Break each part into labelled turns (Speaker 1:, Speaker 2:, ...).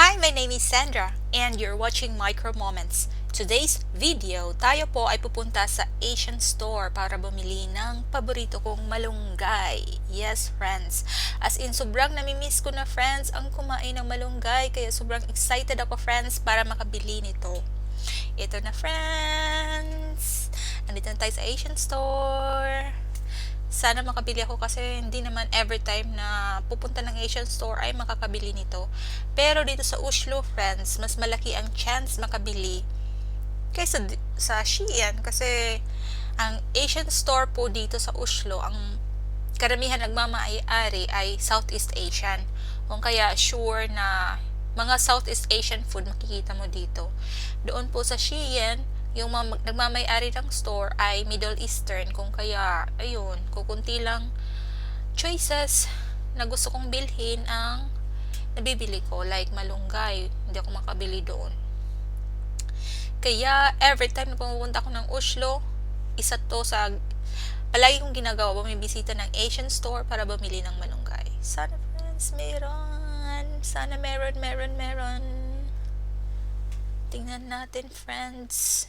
Speaker 1: Hi, my name is Sandra and you're watching Micro Moments. Today's video, tayo po ay pupunta sa Asian store para bumili ng paborito kong malunggay. Yes, friends. As in, sobrang namimiss ko na, friends, ang kumain ng malunggay. Kaya sobrang excited ako, friends, para makabili nito. Ito na, friends. Nandito na tayo sa Asian store. Sana makabili ako kasi hindi naman every time na pupunta ng Asian store ay makakabili nito. Pero dito sa Oslo, friends, mas malaki ang chance makabili kaysa sa Shein kasi ang Asian store po dito sa Oslo, ang karamihan nagmamay-ari ay Southeast Asian. Kung kaya sure na mga Southeast Asian food makikita mo dito. Doon po sa Shein, yung mga nagmamay-ari ng store ay Middle Eastern, kung kaya ayun, kukunti lang choices na gusto kong bilhin ang nabibili ko, like malunggay, hindi ako makabili doon. Kaya every time na pumunta ako ng Oslo, isa to sa palagi kong ginagawa, bumibisita ng Asian store para bumili ng malunggay. Sana, friends, meron. Sana meron. Tingnan natin, friends.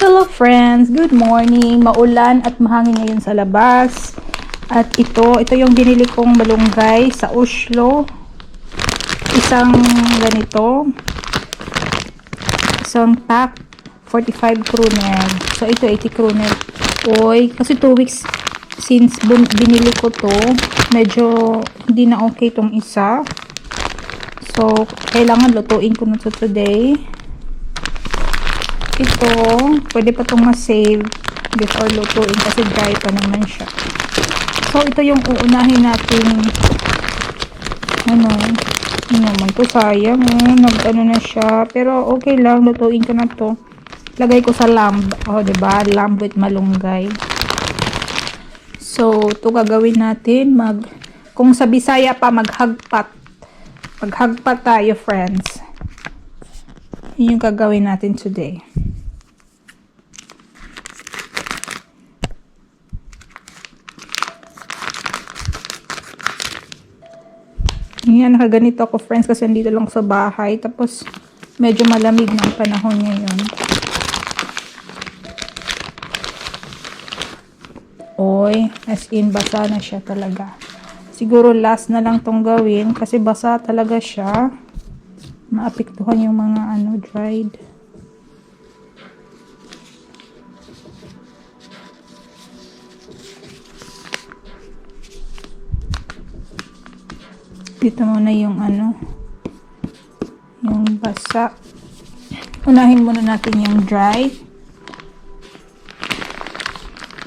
Speaker 2: Hello friends! Good morning! Maulan at mahangin ngayon sa labas. At ito yung binili kong malunggay sa Oslo. Isang ganito. Isang pack, 45 kroner. So ito 80 kroner. Oy, kasi 2 weeks since binili ko to, medyo hindi na okay tong isa. So, kailangan lutuin ko na to today. Ito, pwede pa itong ma-save before lutuin kasi dry pa naman siya. So, ito yung uunahin natin. Ano naman to, sayang. Nag-ano na siya. Pero, okay lang, lutuin ko na to. Lagay ko sa lamb. Oh, diba? Lamb with malunggay. So, ito gagawin natin. Kung sa Bisaya pa, maghagpat. Maghagpat tayo, friends. Yun yung gagawin natin today. Yan, nakaganito ako, friends, kasi nandito lang sa bahay. Tapos, medyo malamig ng panahon ngayon. Oy, as in, basa na siya talaga. Siguro last na lang tong gawin kasi basa talaga siya. Maapektuhan yung mga dried. Dito muna yung yung basa. Unahin muna natin yung dry.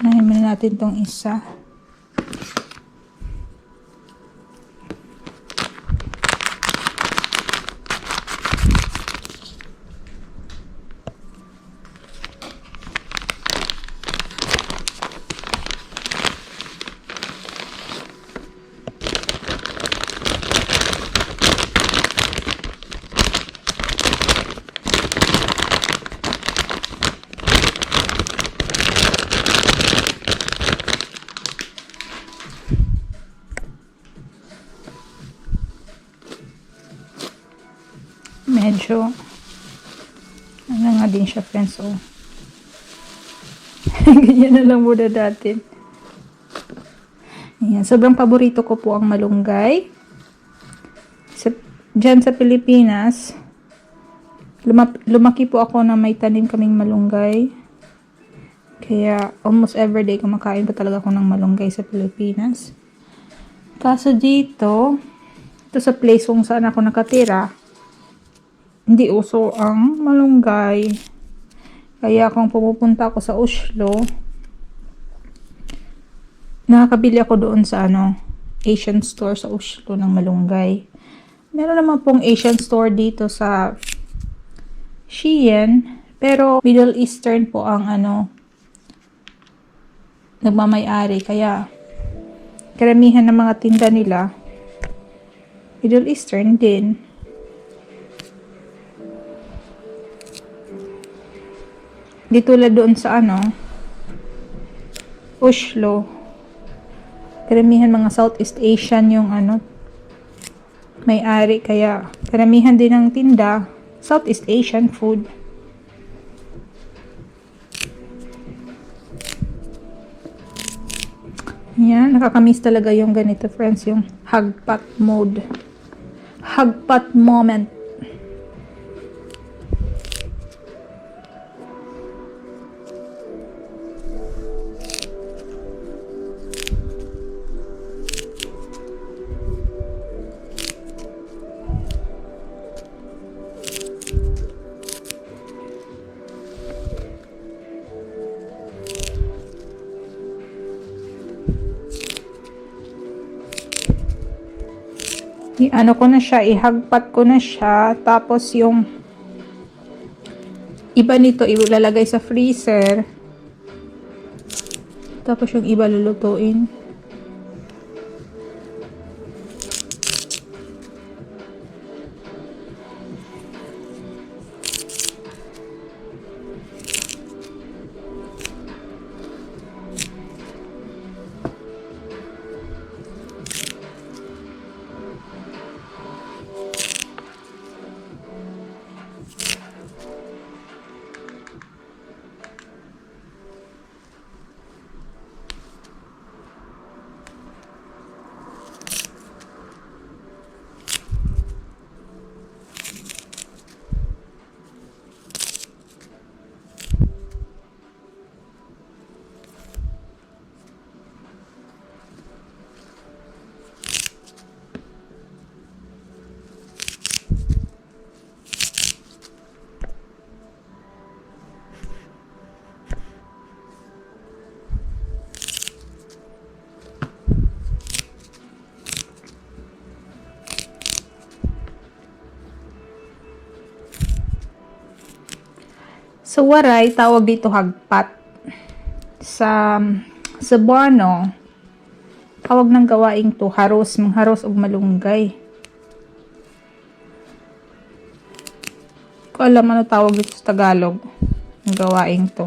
Speaker 2: Unahin muna natin tong isa. Medyo nga din siya, friends. So, ganyan na lang muna natin. Ayan. Sobrang paborito ko po ang malunggay. Diyan sa Pilipinas, lumaki po ako na may tanim kaming malunggay. Kaya almost everyday kumakain po talaga ako ng malunggay sa Pilipinas. Kaso dito, ito sa place kung saan ako nakatira, hindi uso ang malunggay. Kaya kung pupunta ako sa Oslo, nakakabili ako doon sa Asian store sa Oslo ng malunggay. Meron naman pong Asian store dito sa Shein, pero Middle Eastern po ang nagmamay-ari. Kaya karamihan ng mga tinda nila Middle Eastern din. Di tulad doon sa Oslo. Karamihan mga Southeast Asian yung may-ari. Kaya karamihan din ng tinda Southeast Asian food. Yan, nakakamiss talaga yung ganito, friends, yung hagpat mode. Hagpat moment. Ko na siya, ihagpat ko na siya, tapos yung iba nito ilalagay sa freezer, tapos yung iba lulutuin. Sa Waray, tawag dito hagpat. Sa Cebuano, tawag ng gawaing to haros, mangharos og malunggay. Ko alam ano tawag dito sa Tagalog ng gawaing to.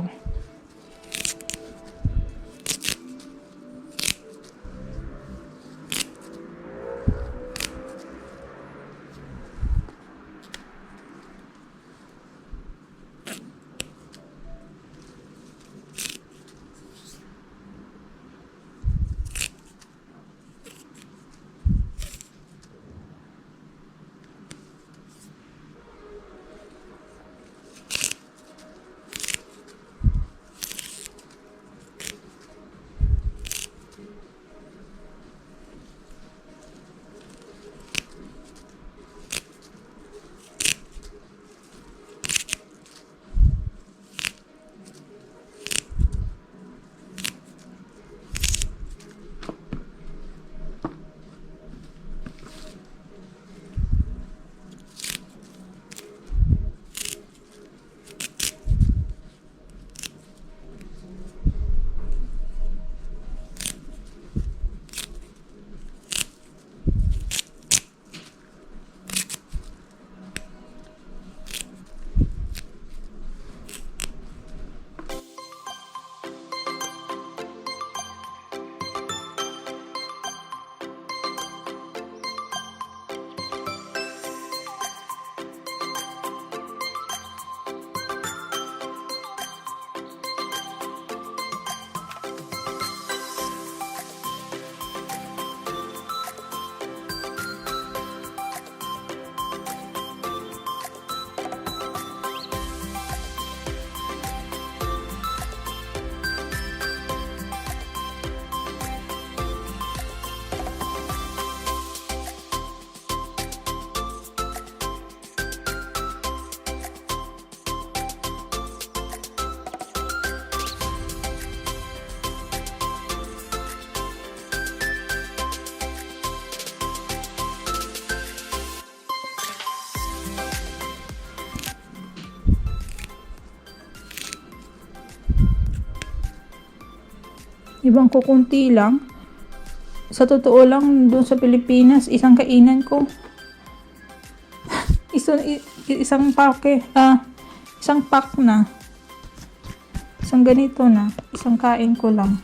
Speaker 2: Ibang kukunti lang. Sa totoo lang, doon sa Pilipinas, isang kainan ko. Isang pack na. Isang ganito na. Isang kain ko lang.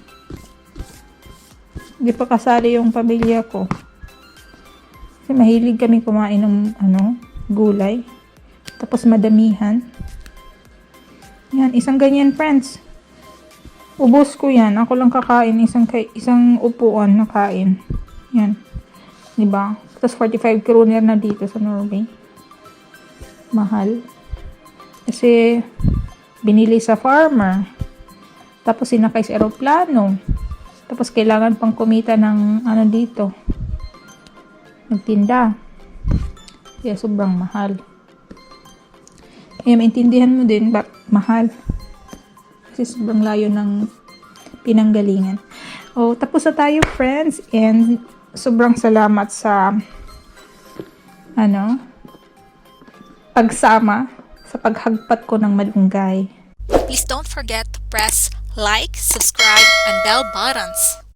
Speaker 2: Hindi pa kasali yung pamilya ko. Kasi mahilig kami kumain ng gulay. Tapos madamihan. Yan, isang ganyan, friends. Ubos ko yan. Ako lang kakain. Isang upuan na kain. Yan. Diba? Tapos 45 kroner na dito sa Norway. Mahal. Kasi binili sa farmer. Tapos sinakay sa aeroplano. Tapos kailangan pang kumita ng dito. Nagtinda. Kaya sobrang mahal. Kaya maintindihan mo din bakit mahal. Kasi sobrang layo ng pinanggalingan. Tapos na tayo, friends. And sobrang salamat sa pagsama sa paghagpat ko ng malunggay.
Speaker 1: Please don't forget to press like, subscribe, and bell buttons.